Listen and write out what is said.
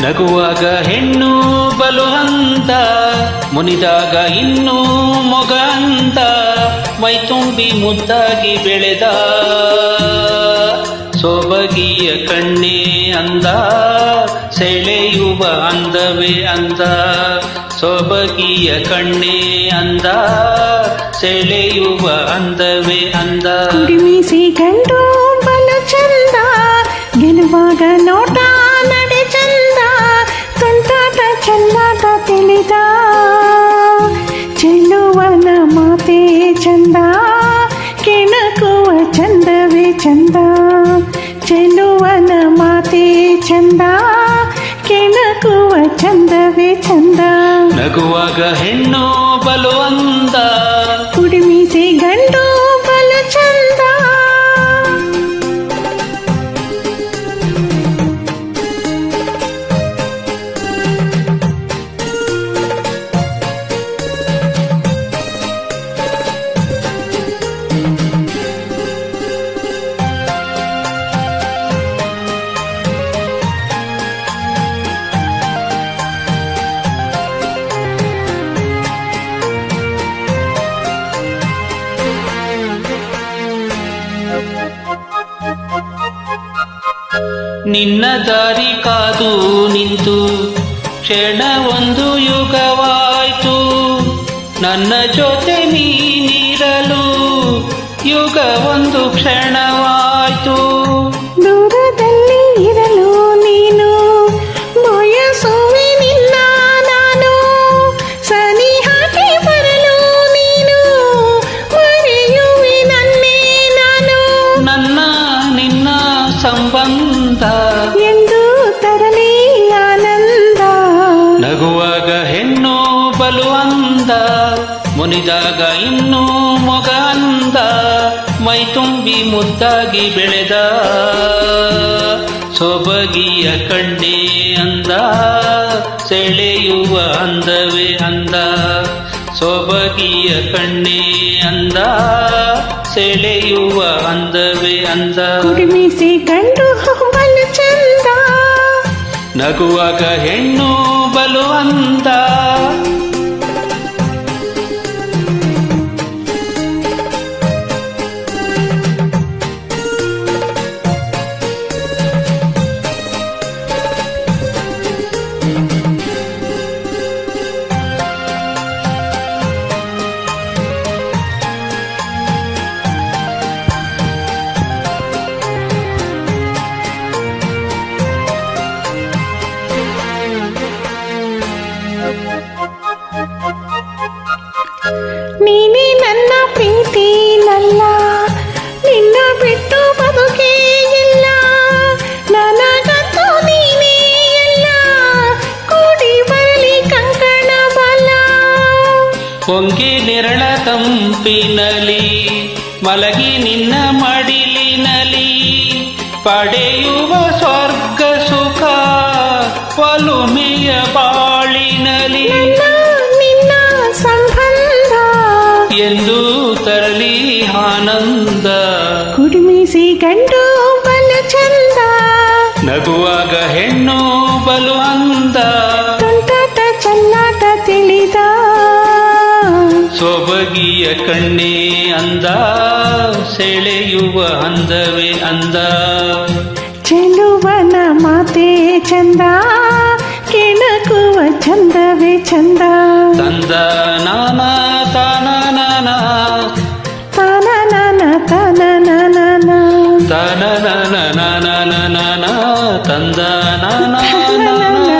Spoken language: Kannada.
ನಗುವಾಗ ಹೆಣ್ಣು ಬಲು ಅಂತ, ಮುನಿದಾಗ ಇನ್ನೂ ಮೊಗ ಅಂತ, ಮೈತುಂಬಿ ಮುದ್ದಾಗಿ ಬೆಳೆದ ಸೊಬಗಿಯ ಕಣ್ಣೇ ಅಂದ, ಸೆಳೆಯುವ ಅಂದವೇ ಅಂದ. ಸೊಬಗಿಯ ಕಣ್ಣೇ ಅಂದ, ಸೆಳೆಯುವ ಅಂದವೇ ಅಂದ. ಕುಡಿಮೀಸಿ ಗಂಡು ಬಲು ಚಂದ, ಗೆಲುವಾಗ ನೋಟ ನಡೆ ಚಂದ, ತುಂಟಾಟ ಚೆಲ್ಲಾಟ ತಿಳಿದ, ಚೆಲ್ಲುವನ ಮಾತೇ ಚಂದ, ಕೆಣಕುವ ಚಂದವೇ ಚಂದ. ಚೆಲ್ಲುವನ ಮಾತೇ ಚಂದ, ಕೆಣಕುವ ಚಂದವೇ ಚಂದ. ನಗುವಾಗ ಹೆಣ್ಣು ಬಲು ಅಂದ, ಕುಡಿಮೀಸಿ ಗಂಡು ಬಲು ಚಂದ. ನಿನ್ನ ದಾರಿ ಕಾದು ನಿಂತು ಕ್ಷಣ ಒಂದು ಯುಗವಾಯ್ತು, ನನ್ನ ಜೊತೆ ನೀನಿರಲು ಯುಗ ಒಂದು ಕ್ಷಣವಾಯ್ತು. ದೂರದಲ್ಲಿ ಇರಲು ನೀನು ಬಯಸುವೆ ನಿನ್ನ ನಾನು, ಸನಿಹಕ್ಕೆ ಬರಲು ನೀನು ಮರೆಯುವೆ ನನ್ನೇ ನಾನು. ನನ್ನ ನಿನ್ನ ಸಂಬಂಧ ಎಂದು ತರಲಿ ಆನಂದ. ನಗುವಾಗ ಹೆಣ್ಣು ಬಲು ಅಂದ, ಮುನಿದಾಗ ಇನ್ನೂ ಮೊಗ ಅಂದ, ಮೈತುಂಬಿ ಮುದ್ದಾಗಿ ಬೆಳೆದ ಸೊಬಗಿಯ ಕಣ್ಣೇ ಅಂದ, ಸೆಳೆಯುವ ಅಂದವೇ ಅಂದ. ಸೊಬಗಿಯ ಕಣ್ಣೇ ಅಂದ, ಸೆಳೆಯುವ ಅಂದವೇ ಅಂದ. ಕುಡಿಮೀಸಿ ಗಂಡು ಬಲು ಚಂದ, ನಗುವಾಗ ಹೆಣ್ಣು ಬಲು ಅಂದ. ನೀನೇ ನನ್ನ ಪ್ರೀತಿ ನಲ್ಲ, ನಿನ್ನ ಬಿಟ್ಟು ಬದುಕೇ ಇಲ್ಲ, ನನಗಂತೂ ನೀನೇ ಎಲ್ಲ, ಕೂಡಿ ಬರಲಿ ಕಂಕಣ ಬಲ. ಹೊಂಗೆ ನೆರಳ ತಂಪಿನಲಿ ಮಲಗಿ ನಿನ್ನ ಮಡಿಲಿನಲಿ, ಪಡೆಯುವ ಸ್ವರ್ಗ ಸುಖ ಒಲುಮೆಯ ಬಾಳಿನಲಿ. ನಿನ್ನ ಸಂಬಂಧ ಎಂದು ತರಲಿ ಆನಂದ, ಕುಡಿಮೀಸಿ ಗಂಡು ಬಲು ಚಂದ, ನಗುವಾಗ ಹೆಣ್ಣು ಬಲು ಅಂದ, ತುಂಟಾಟ ಚೆಲ್ಲಾಟ ತಿಳಿದ, ಸೊಬಗಿಯ ಕಣ್ಣೇ ಅಂದ, ಸೆಳೆಯುವ ಅಂದವೇ ಅಂದ. ಚೆಲುವನ ಮಾತೇ ಚಂದ, ಕೆಣಕುವ ಚಂದವೇ ಚಂದ. ತಂದ ನಾನ ತಾನ ನಾನ, ತಾನ ನಾನ ತಾನ ನಾನ, ತಾನ ನಾನ ನಾನ ನಾನ, ತಂದ ನಾನ ನಾನ.